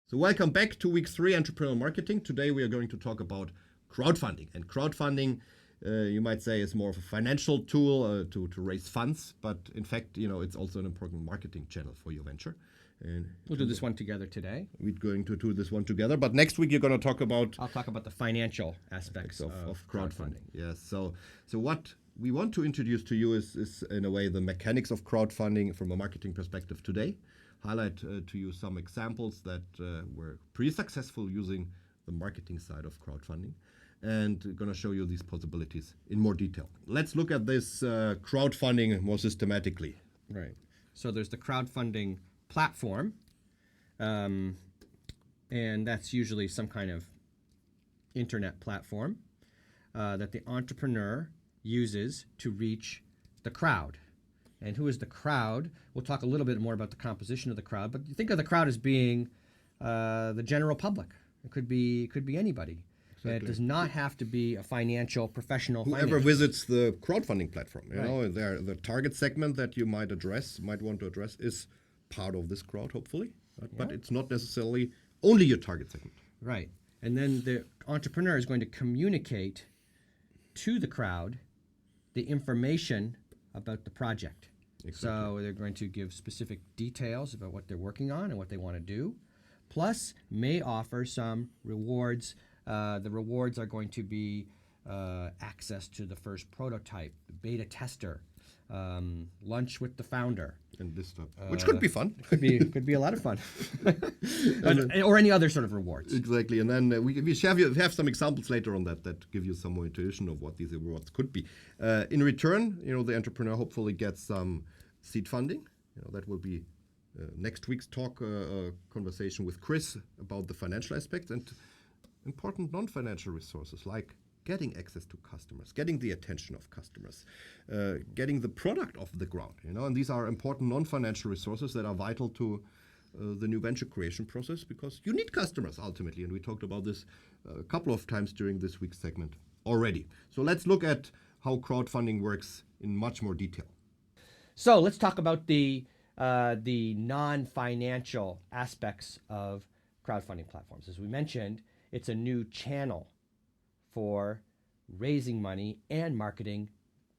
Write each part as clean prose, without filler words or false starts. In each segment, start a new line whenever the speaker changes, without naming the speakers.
So welcome back to week 3 entrepreneurial marketing. Today we are going to talk about crowdfunding. And crowdfunding, you might say, is more of a financial tool to raise funds, but in fact, it's also an important marketing channel for your venture. And
we'll do this one together today.
We're going to do this one together, but next week you're going to talk about...
I'll talk about the financial aspects of crowdfunding.
Yes. So what we want to introduce to you is in a way the mechanics of crowdfunding from a marketing perspective today. Highlight to you some examples that were pretty successful using the marketing side of crowdfunding, and going to show you these possibilities in more detail. Let's look at this crowdfunding more systematically.
Right. So there's the crowdfunding platform, and that's usually some kind of internet platform that the entrepreneur uses to reach the crowd. And who is the crowd? We'll talk a little bit more about the composition of the crowd, but you think of the crowd as being the general public. It could be anybody. Exactly. It does not have to be a financial professional.
Whoever visits the crowdfunding platform, the target segment that you might want to address, is part of this crowd, hopefully, but it's not necessarily only your target segment.
Right, and then the entrepreneur is going to communicate to the crowd the information about the project. Exactly. So they're going to give specific details about what they're working on and what they want to do, plus may offer some rewards. The rewards are going to be access to the first prototype, beta tester, lunch with the founder,
and this stuff, which could be fun.
could be a lot of fun, or any other sort of rewards.
Exactly, and then we have some examples later on that give you some more intuition of what these rewards could be. In return, the entrepreneur hopefully gets some seed funding. That will be next week's talk, conversation with Chris about the financial aspects and important non-financial resources like getting access to customers, getting the attention of customers, getting the product off the ground, and these are important non-financial resources that are vital to the new venture creation process, because you need customers ultimately, and we talked about this a couple of times during this week's segment already. So let's look at how crowdfunding works in much more detail.
So let's talk about the non-financial aspects of crowdfunding platforms. As we mentioned, it's a new channel for raising money and marketing,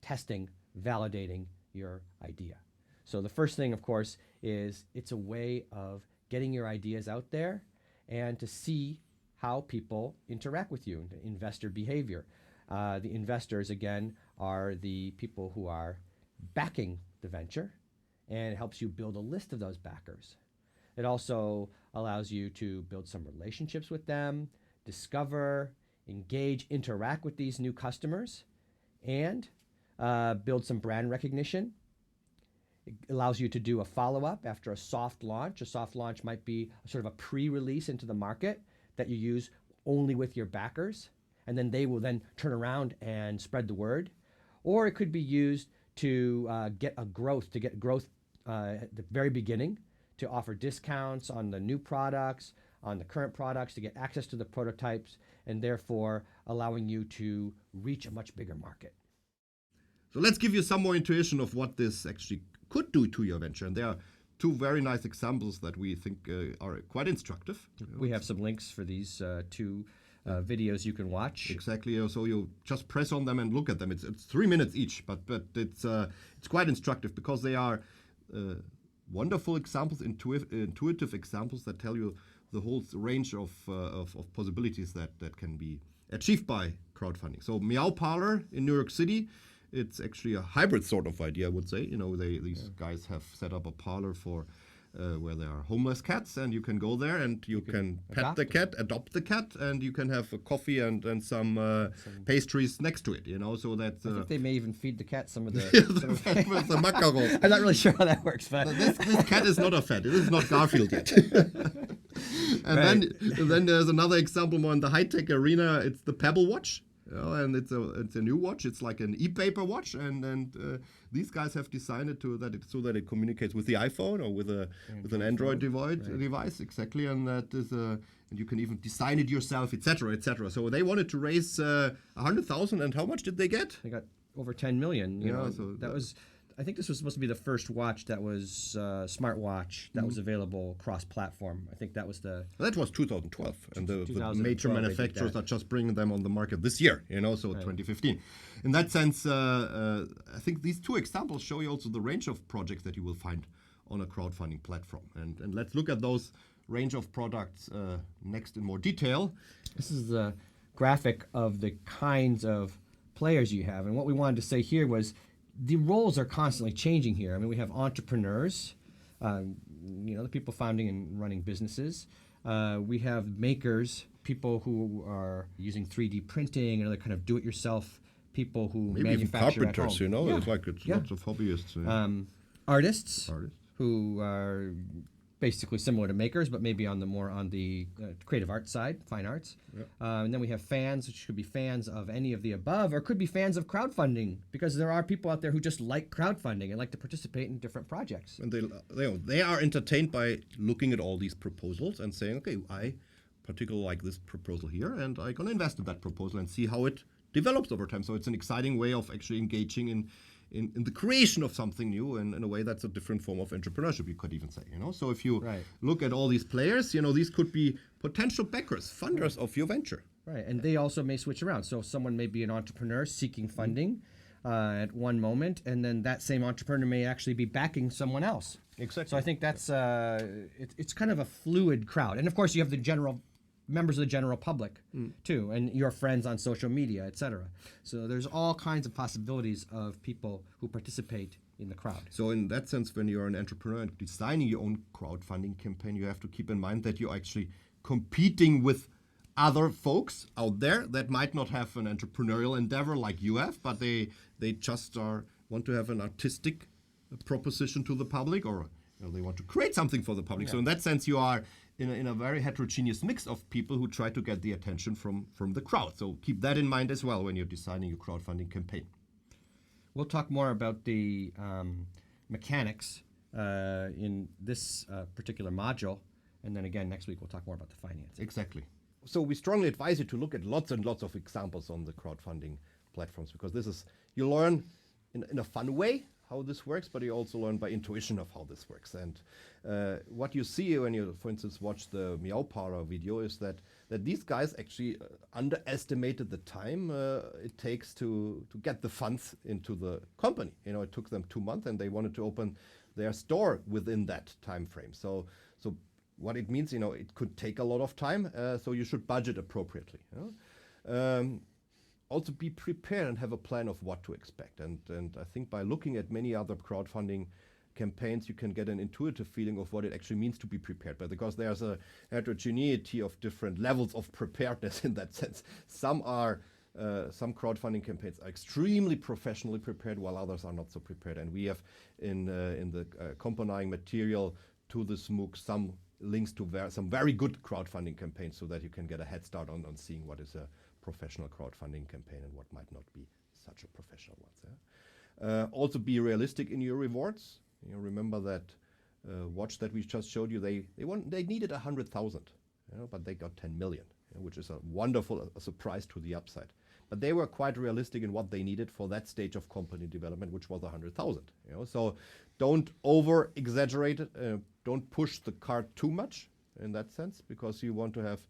testing, validating your idea. So the first thing, of course, is it's a way of getting your ideas out there and to see how people interact with you, investor behavior. The investors, again, are the people who are backing the venture, and it helps you build a list of those backers. It also allows you to build some relationships with them, discover, engage, interact with these new customers, and build some brand recognition. It allows you to do a follow-up after a soft launch. A soft launch might be sort of a pre-release into the market that you use only with your backers, and then they will then turn around and spread the word. Or it could be used to get growth at the very beginning, to offer discounts on the new products, on the current products, to get access to the prototypes, and therefore allowing you to reach a much bigger market.
So let's give you some more intuition of what this actually could do to your venture. And there are two very nice examples that we think are quite instructive.
We have some links for these two videos you can watch.
Exactly. So you just press on them and look at them. It's 3 minutes each, but it's quite instructive because they are wonderful examples, intuitive examples that tell you the whole range of possibilities that can be achieved by crowdfunding. So Meow Parlor in New York City, it's actually a hybrid sort of idea, I would say. These guys have set up a parlor for where there are homeless cats, and you can go there and you can pet the cat, adopt the cat, and you can have a coffee and some pastries next to it. So that
I think they may even feed the cat some of the
the macarons.
I'm not really sure how that works, but
this cat is not a fat. It is not Garfield yet. And then there's another example more in the high-tech arena. It's the Pebble watch. And it's a new watch. It's like an e-paper watch, and these guys have designed it so that it communicates with the iPhone or with an Android device, exactly. And that is and you can even design it yourself, etc., etc. So they wanted to raise 100,000, and how much did they get?
They got over 10 million.
So
that was I think this was supposed to be the first watch that was smartwatch that was available cross-platform. I think that was the
That was 2012, and the
2012
major
they did
manufacturers
that.
are just bringing them on the market this year, so 2015. In that sense, I think these two examples show you also the range of projects that you will find on a crowdfunding platform. And let's look at those range of products next in more detail.
This is the graphic of the kinds of players you have. And what we wanted to say here was the roles are constantly changing here. I mean, we have entrepreneurs, the people founding and running businesses. We have makers, people who are using 3D printing and other kind of do-it-yourself people who
Maybe even
manufacture
carpenters,
at home.
it's like it's lots of hobbyists.
Artists,
Artists.
who are basically similar to makers, but maybe on the creative art side, fine arts. And then we have fans, which could be fans of any of the above, or could be fans of crowdfunding, because there are people out there who just like crowdfunding and like to participate in different projects.
And they are entertained by looking at all these proposals and saying, okay, I particularly like this proposal here, and I'm going to invest in that proposal and see how it develops over time. So it's an exciting way of actually engaging in the creation of something new, and in a way that's a different form of entrepreneurship, you could even say. So if you look at all these players, these could be potential backers, funders of your venture.
Right, and they also may switch around. So someone may be an entrepreneur seeking funding at one moment, and then that same entrepreneur may actually be backing someone else.
Exactly.
So I think that's it's kind of a fluid crowd, and of course you have the general members of the general public too, and your friends on social media, etc. So there's all kinds of possibilities of people who participate in the crowd.
So in that sense, when you're an entrepreneur and designing your own crowdfunding campaign, you have to keep in mind that you're actually competing with other folks out there that might not have an entrepreneurial endeavor like you have, but they just want to have an artistic proposition to the public, or they want to create something for the public. So in that sense, you are in a very heterogeneous mix of people who try to get the attention from the crowd. So keep that in mind as well when you're designing your crowdfunding campaign.
We'll talk more about the mechanics in this particular module, and then again next week we'll talk more about the financing.
Exactly. So we strongly advise you to look at lots and lots of examples on the crowdfunding platforms, because you learn in a fun way how this works, but you also learn by intuition of how this works. And what you see when you, for instance, watch the Meow Para video is that these guys actually underestimated the time it takes to get the funds into the company. It took them 2 months, and they wanted to open their store within that time frame. So what it means, it could take a lot of time, so you should budget appropriately. Also be prepared and have a plan of what to expect. And I think by looking at many other crowdfunding campaigns, you can get an intuitive feeling of what it actually means to be prepared. But because there's a heterogeneity of different levels of preparedness in that sense. Some crowdfunding campaigns are extremely professionally prepared, while others are not so prepared. And we have in the accompanying material to this MOOC some links to some very good crowdfunding campaigns, so that you can get a head start on seeing what is a professional crowdfunding campaign and what might not be such a professional one. Also be realistic in your rewards. Remember that watch that we just showed you, they needed 100,000, but they got 10 million, which is a wonderful surprise to the upside. But they were quite realistic in what they needed for that stage of company development, which was 100,000. So don't over exaggerate it. Don't push the cart too much in that sense, because you want to have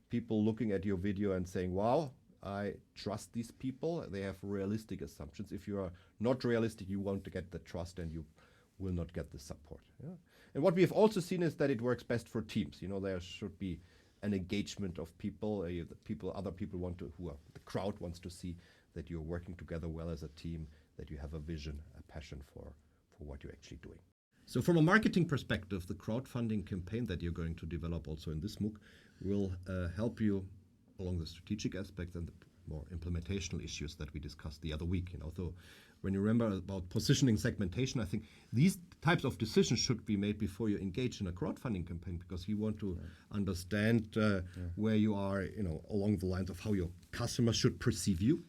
people looking at your video and saying, wow, I trust these people. They have realistic assumptions. If you are not realistic, you won't get the trust, and you will not get the support. And what we have also seen is that it works best for teams. There should be an engagement of people. Other people the crowd wants to see that you're working together well as a team, that you have a vision, a passion for what you're actually doing. So from a marketing perspective, the crowdfunding campaign that you're going to develop also in this MOOC will help you along the strategic aspects and the more implementational issues that we discussed the other week. So when you remember about positioning, segmentation, I think these types of decisions should be made before you engage in a crowdfunding campaign, because you want to understand where you are, along the lines of how your customers should perceive you,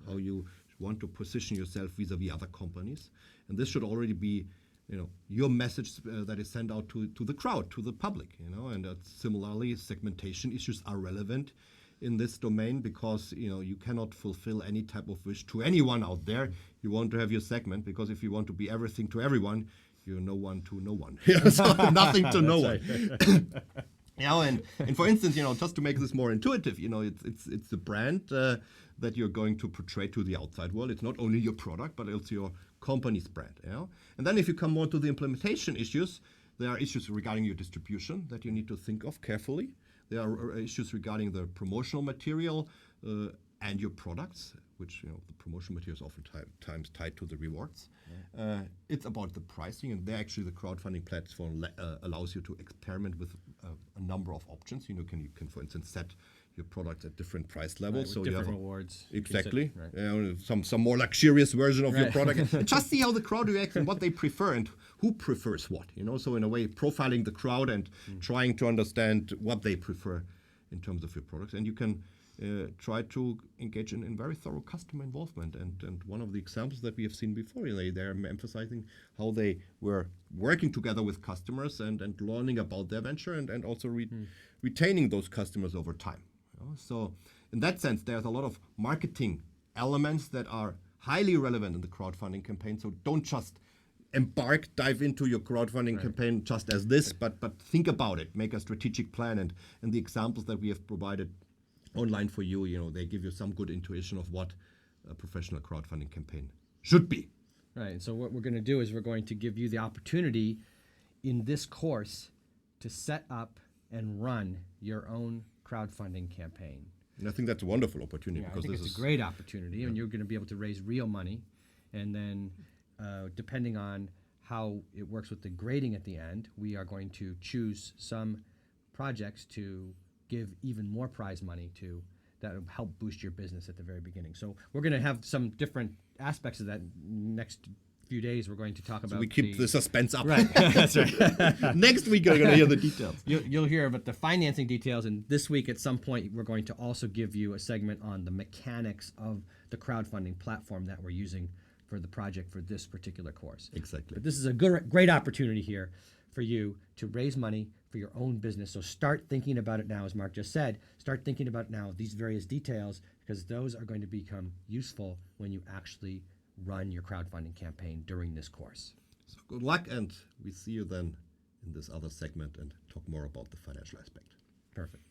how you want to position yourself vis-a-vis other companies. And this should already be your message that is sent out to the crowd, to the public, and similarly, segmentation issues are relevant in this domain because you cannot fulfill any type of wish to anyone out there. You want to have your segment because if you want to be everything to everyone, you're no one to no one. So nothing to no one. And for instance, just to make this more intuitive, it's the brand that you're going to portray to the outside world. It's not only your product, but also your company's brand. And then if you come more to the implementation issues, there are issues regarding your distribution that you need to think of carefully. There are issues regarding the promotional material and your products, which the promotional material is oftentimes tied to the rewards. It's about the pricing, and there actually the crowdfunding platform allows you to experiment with a number of options. You can for instance set your products at different price levels,
Right,
so
with
you have
different rewards.
exactly
Right.
some more luxurious version of your product. And just see how the crowd reacts and what they prefer and who prefers what. So in a way, profiling the crowd and trying to understand what they prefer in terms of your products, and you can try to engage in very thorough customer involvement. And one of the examples that we have seen before, they're emphasizing how they were working together with customers and learning about their venture and also retaining those customers over time. So in that sense, there's a lot of marketing elements that are highly relevant in the crowdfunding campaign. So don't just dive into your crowdfunding campaign just as this, but think about it, make a strategic plan, and the examples that we have provided online for you, they give you some good intuition of what a professional crowdfunding campaign should be.
Right. And so what we're going to do is we're going to give you the opportunity in this course to set up and run your own crowdfunding campaign.
And I think that's a wonderful opportunity
I
because
think
this
it's
is
a great opportunity, and you're going to be able to raise real money, and then depending on how it works with the grading at the end, we are going to choose some projects to give even more prize money to that will help boost your business at the very beginning. So we're going to have some different aspects of that next few days. We're going to talk about
we keep the suspense up.
Right. That's right.
Next week you're going to hear the details.
You'll hear about the financing details, and this week at some point we're going to also give you a segment on the mechanics of the crowdfunding platform that we're using for the project for this particular course.
Exactly.
But this is a great opportunity here for you to raise money for your own business. So start thinking about it now, as Mark just said. Start thinking about now these various details, because those are going to become useful when you actually run your crowdfunding campaign during this course.
So good luck, and we see you then in this other segment and talk more about the financial aspect.
Perfect.